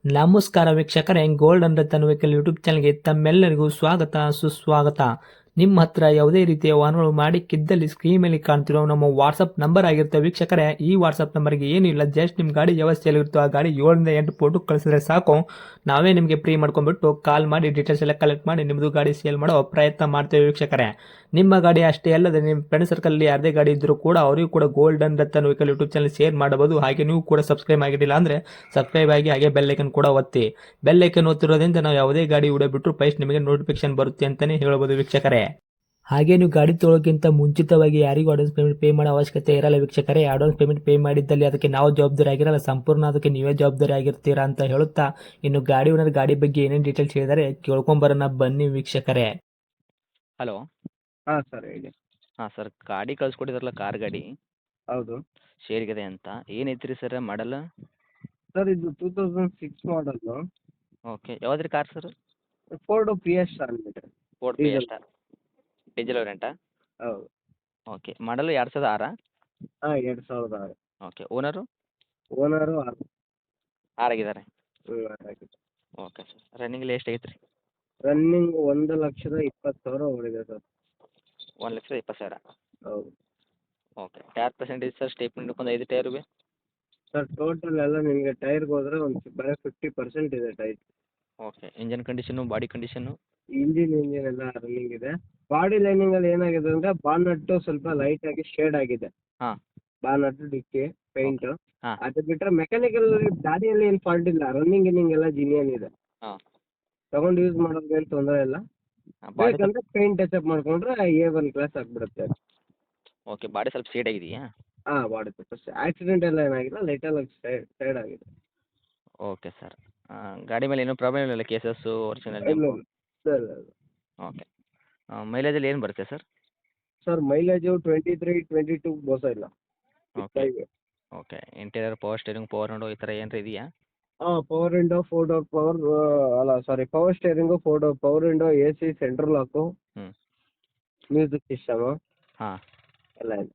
ನಮಸ್ಕಾರ ವೀಕ್ಷಕರೇ, golden Ratan vehicle YouTube ಚಾನಲ್ಗೆ ತಮ್ಮೆಲ್ಲರಿಗೂ ಸ್ವಾಗತ ಸುಸ್ವಾಗತ. ನಿಮ್ಮ ಹತ್ರ ಯಾವುದೇ ರೀತಿಯ ವಾಹನಗಳು ಮಾಡಿಕ್ಕಿದ್ದಲ್ಲಿ ಸ್ಕ್ರೀನ್ ಮೇಲೆ ಕಾಣ್ತಿರೋ ನಮ್ಮ ವಾಟ್ಸಪ್ ನಂಬರ್ ಆಗಿರುತ್ತೆ ವೀಕ್ಷಕರೇ. ಈ ವಾಟ್ಸಪ್ ನಂಬರ್ಗೆ ಏನಿಲ್ಲ, ಜಸ್ಟ್ ನಿಮ್ಮ ಗಾಡಿ ವ್ಯವಸ್ಥೆಯಲ್ಲಿರುತ್ತೋ ಆ ಗಾಡಿ 7 ರಿಂದ 8 ಫೋಟೋ ಕಳಿಸಿದ್ರೆ ಸಾಕು, ನಾವೇ ನಿಮಗೆ ಫ್ರೀ ಮಾಡ್ಕೊಂಡ್ಬಿಟ್ಟು ಕಾಲ್ ಮಾಡಿ ಡೀಟೇಲ್ಸ್ ಎಲ್ಲ ಕಲೆಕ್ಟ್ ಮಾಡಿ ನಿಮ್ಮದು ಗಾಡಿ ಸೇಲ್ ಮಾಡೋ ಪ್ರಯತ್ನ ಮಾಡ್ತೇವೆ ವೀಕ್ಷಕರೇ. ನಿಮ್ಮ ಗಾಡಿ ಅಷ್ಟೇ ಅಲ್ಲದೆ ನಿಮ್ಮ ಫ್ರೆಂಡ್ ಸರ್ಕಲ್ ಯಾರದೇ ಗಾಡಿ ಇದ್ದರೂ ಕೂಡ ಅವರಿಗೂ ಕೂಡ golden Ratan vehicle YouTube channel share ಮಾಡಬಹುದು. ಹಾಗೆ ನೀವು ಕೂಡ ಸಬ್ಸ್ಕ್ರೈಬ್ ಆಗಿರಲಿಲ್ಲ ಅಂದರೆ ಸಬ್ಸ್ಕ್ರೈಬ್ ಆಗಿ ಹಾಗೆ ಬೆಲ್ ಐಕನ್ ಕೂಡ ಒತ್ತಿ. ಬೆಲ್ ಐಕನ್ ಒತ್ತಿರೋದ್ರಿಂದ ನಾವು ಯಾವುದೇ ಗಾಡಿ ವಿಡಿಯೋ ಬಿಟ್ಟರು ಫಸ್ಟ್ ನಿಮಗೆ ನೋಟಿಫಿಕೇಶನ್ ಬರುತ್ತೆ ಅಂತಲೇ ಹೇಳ್ಬೋದು ವೀಕ್ಷಕರೇ. ಹಾಗೆ ನೀವು ಗಾಡಿ ತೊಳೋಕ್ಕಿಂತ ಮುಂಚಿತವಾಗಿ ಯಾರಿಗೂ ಅಡ್ವಾನ್ಸ್ ಪೇಮೆಂಟ್ ಪೇ ಮಾಡೋ ಅವಶ್ಯಕತೆ ಇರಲ್ಲ ವೀಕ್ಷಕರೇ. ಅಡ್ವಾನ್ಸ್ ಪೇಮೆಂಟ್ ಪೇ ಮಾಡಿದ್ದಲ್ಲಿ ಅದಕ್ಕೆ ನಾವು ಜವಾಬ್ದಾರಿ ಆಗಿರಲ್ಲ, ಸಂಪೂರ್ಣ ಅದಕ್ಕೆ ನೀವೇ ಜವಾಬ್ದಾರಿ ಆಗಿರ್ತೀರಾ ಅಂತ ಹೇಳುತ್ತಾ, ಇನ್ನು ಗಾಡಿ ಓನರ್ ಗಾಡಿ ಬಗ್ಗೆ ಏನೇನು ಡೀಟೇಲ್ಸ್ ಹೇಳಿದರೆ ಕೇಳ್ಕೊಂಬರೋಣ ಬನ್ನಿ ವೀಕ್ಷಕರೇ. ಹಲೋ. ಹಾಂ ಸರ್ ಹೇಳಿ. ಹಾಂ ಸರ್, ಗಾಡಿ ಕಳ್ಸ್ಕೊಟ್ಟಿದ್ರಲ್ಲ ಕಾರ್ ಗಾಡಿ ಹೌದು ಶೇರ್ಗಿದೆ ಅಂತ, ಏನೈತ್ರಿ ಸರ್ ಮಾಡಲ್ಲ? ಸರ್, ಇದು 2006 ಮಾಡಲ್ಲು. ಓಕೆ, ಯಾವ್ದು ರೀ ಕಾರ್ ಸರ್? ಫೋರ್ಡು ಫಿಯೆಸ್ಟಾ ಅಂದ್ಬಿಟ್ಟು. Ford diesel. ಫಿಯೆಸ್ಟಾ ಡೀಸೆಲ್ ವೇರಿಯಂಟಾ? ಹೌದು. ಓಕೆ, ಮಾಡಲು 2006? ಹಾಂ 2006. ಓಕೆ, ಓನರು ಓನರು ಆಗಿದ್ದಾರೆ? ಆಗಿದೆ. ಓಕೆ ಸರ್, ರನ್ನಿಂಗಲ್ಲಿ ಎಷ್ಟು ಐತ್ರಿ? ರನ್ನಿಂಗ್ 1,20,000 ಓಡಿದೆ ಸರ್. 1,20,000. ಹೌದು ಓಕೆ, ಟೈರ್ ಪರ್ಸೆಂಟೇಜ್ ಸರ್ ಸ್ಟೇಪ್ಮೆಂಟ್ ಒಂದು 5 ಟೈರು? ಸರ್, ಟೋಟಲ್ ಎಲ್ಲ ನಿಮಗೆ ಟೈರ್ಗೆ ಹೋದರೆ ಒಂದು ಬರೀ 50% ಇದೆ tyre. Okay, engine condition, body condition? Engine ಎಲ್ಲ ರನ್ನಿಂಗ್ ಇದೆ. ಬಾಡಿ ಲೈನಿಂಗಲ್ಲಿ ಏನಾಗಿದೆ ಅಂದರೆ ಬಾನಟ್ಟು ಸ್ವಲ್ಪ ಲೈಟಾಗಿ ಶೇಡ್ ಆಗಿದೆ. ಹಾಂ. ಬಾನಟ್ಟು ಡಿಕ್ಕಿ ಪೇಂಟು. ಹಾಂ. ಅದು ಬಿಟ್ಟರೆ ಮೆಕ್ಯಾನಿಕಲ್ ಗಾಡಿಯಲ್ಲಿ ಏನು ಫಾಲ್ಟ್ ಇಲ್ಲ. ರನ್ನಿಂಗ್ ಎಲ್ಲ ಜಿನಿಯನ್ ಇದೆ. ಹಾಂ. ತಗೊಂಡು ಯೂಸ್ ಮಾಡೋದು ಏನು ತೊಂದರೆ ಇಲ್ಲ. ಬಾಡಿ ಬೇಕಂದ್ರೆ ಪೇಂಟ್ ಟಚಪ್ ಮಾಡ್ಕೊಂಡ್ರೆ A1 ಕ್ಲಾಸ್ ಆಗಿಬಿಡುತ್ತೆ. ಓಕೆ, ಬಾಡಿ ಸ್ವಲ್ಪ ಶೇಡ್ ಆಗಿದೆಯಾ? ಹಾಂ, ಬಾಡಿ ಆಕ್ಸಿಡೆಂಟ್ ಎಲ್ಲ ಏನಾಗಿಲ್ಲ, ಲೈಟಲ್ಲಿ ಸೈಡ್ ಆಗಿದೆ. ಓಕೆ ಸರ್, ಗಾಡಿ ಮೇಲೆ ಏನೂ ಪ್ರಾಬ್ಲಮ್ ಇಲ್ಲ, ಕೇಸಸ್ಸು ಒರಿಜಿನಲ್ ಇಲ್ಲ ಟೆಂಪು? ಇಲ್ಲ. ಓಕೆ, ಮೈಲೇಜಲ್ಲಿ ಏನು ಬರುತ್ತೆ ಸರ್? ಸರ್, ಮೈಲೇಜು 23, 22 ಮೋಸ ಇಲ್ಲ. Okay. Okay, interior power steering, power window ಈ ಥರ ಏನಾರ ಇದೆಯಾ? ಹಾಂ, ಪವರ್ ವಿಂಡೋ, 4 ಡೋರ್ ಪವರ್, ಅಲ್ಲ sorry, power steering, 4 door power window, AC, central lock, ಹ್ಞೂ. ಮ್ಯೂಸಿಕ್ ಸಿಸ್ಟಮು ಹಾಂ. ಎಲ್ಲ ಇದೆ.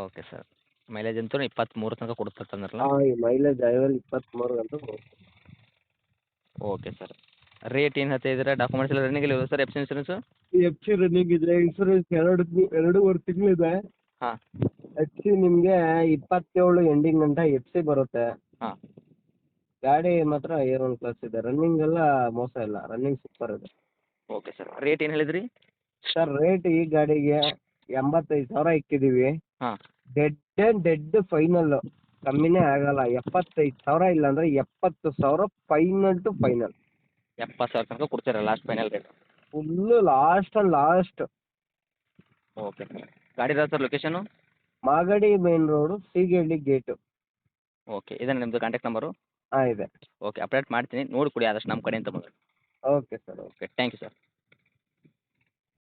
ಓಕೆ ಸರ್, ಮೈಲೇಜ್ ಅಂತೂ 23 ತನಕ ಕೊಡುತ್ತೆ ಅಂದ್ರಲ್ಲ? ಹಾಂ, ಈ ಮೈಲೇಜ್ 23 ಗಂಟು. ಓಕೆ ಸರ್, ರೇಟ್ ಏನು ಹೇಳ್ತಾ ಇದ್ದೀರಾ? ಡಾಕ್ಯುಮೆಂಟ್ಸ್ ಎಲ್ಲ ರನ್ನಿಂಗ್ ಇಲ್ಲ ಸರ್? ಇನ್ಸೂರೆನ್ಸು? FC ರನ್ನಿಂಗ್ ಇದೆ. ಇನ್ಸೂರೆನ್ಸ್ 2.5 ತಿಂಗಳಿದೆ. ಹಾಂ. FC ನಿಮಗೆ 27 ಎಂಡಿಂಗ್ ಗಂಟ FC ಬರುತ್ತೆ. ಹಾಂ. ಗಾಡಿ ಮಾತ್ರ A1 ಕ್ಲಾಸ್ ಇದೆ. ರನ್ನಿಂಗ್ ಎಲ್ಲ ಮೋಸ ಇಲ್ಲ, ರನ್ನಿಂಗ್ ಸೂಪರ್ ಇದೆ. ಓಕೆ ಸರ್, ರೇಟ್ ಏನು ಹೇಳಿದ್ರಿ? ಸರ್, ರೇಟ್ ಈ ಗಾಡಿಗೆ 85,000 ಇಕ್ಕಿದ್ದೀವಿ. ಹಾಂ. ಡೆಡ್ ಫೈನಲ್, ಕಮ್ಮಿನೇ ಆಗಲ್ಲ. 75,000 ಇಲ್ಲ ಅಂದರೆ 70,000 ಫೈನಲ್ ಟು ಫೈನಲ್. 70,000 ತನಕ ಕೊಡ್ತೀರಾ last final rate? Full last and last. Okay sir, ಗಾಡಿ ಇರೋದು sir location? Magadi main road, Seegehalli gate. Okay, ಇದೇನಾ ನಿಮ್ಮದು ಕಾಂಟ್ಯಾಕ್ಟ್ ನಂಬರು? ಹಾಂ ಇದೆ. ಓಕೆ, ಅಪ್ಡೇಟ್ ಮಾಡ್ತೀನಿ, ನೋಡಿ ಕೊಡಿ ಆದಷ್ಟು ನಮ್ಮ ಕಡೆಯಿಂದ ಬಂದು. Okay sir. Okay, thank you sir.